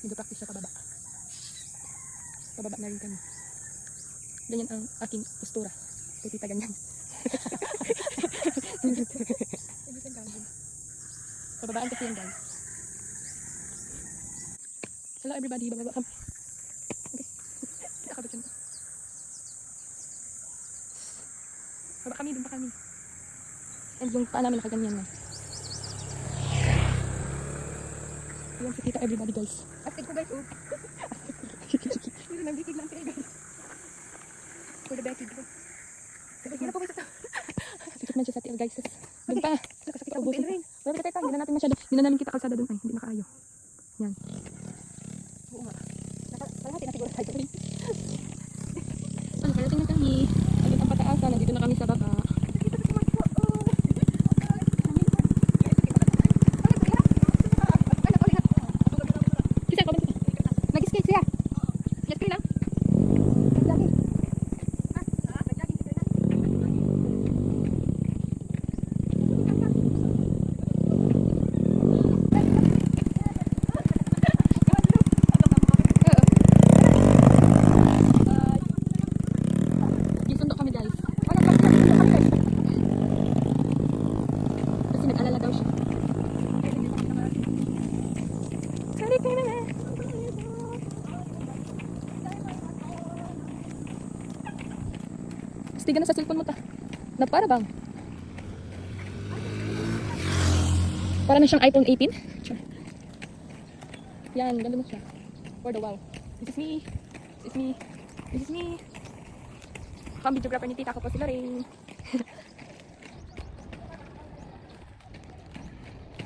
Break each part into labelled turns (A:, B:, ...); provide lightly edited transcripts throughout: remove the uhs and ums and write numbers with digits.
A: Nag-practice sa pababa. Pababa na rin kami. Ganyan ang aking postura. Kay tita ganyan. Pababaan kasi yan guys. Hello everybody, bababa kami. Okay. Nakabot yun. Baba kami, dun pa kami. And yung paa namin nakaganyan na. Ayan si tita everybody guys. Astig ko guys, oh. Hindi nang bitig lang siya guys. For the Becky ko. Hirap po sa sikit man siya sa tiil guys. Doon pa. Nakasakit ako busin. Pero teka, hindi na natin masyado. Hindi na namin kita kalsada doon. Ay, hindi na kaayo. Yan. Oo nga. Kalahati na siguro tayo. Ano, karating na kami. Agad ang pataasan. Nandito na kami sa baba. Nag-skate siya. Yes, kaya lang. Astigan na sa cellphone mo ta. Na para bang? Para na siyang iPhone 18. Yan, ganda mo siya. For the wow. This is me. This is me. This is me. Ang videographer ni tita ko po si Lorraine.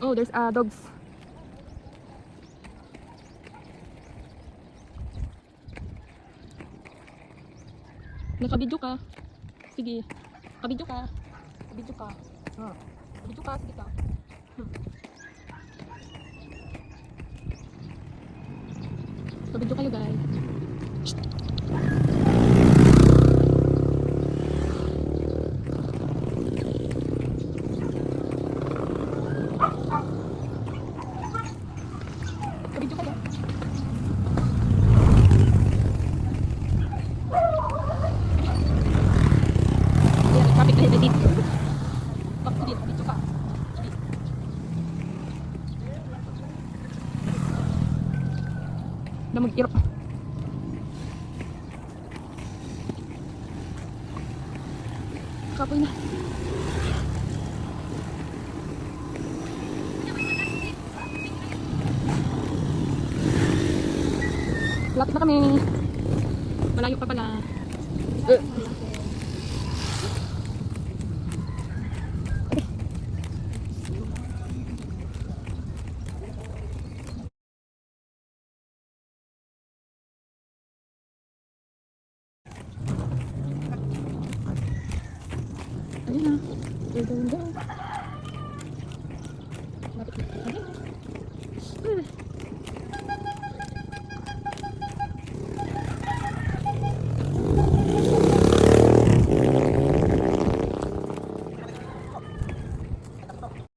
A: Oh, there's dogs. Nakabidyo ka. Sige. Kabidyo ka. Kabidyo ka. Kabidyo ka. Sige ka. Kabidyo kayo guys. Kabidyo kayo. Traffic na dito. Bakit dito? Dito ka. Na mag-irap. Kapoy na. Lapit na kami. Malayo pa pala. Ayun na. We're going down. Lapit na.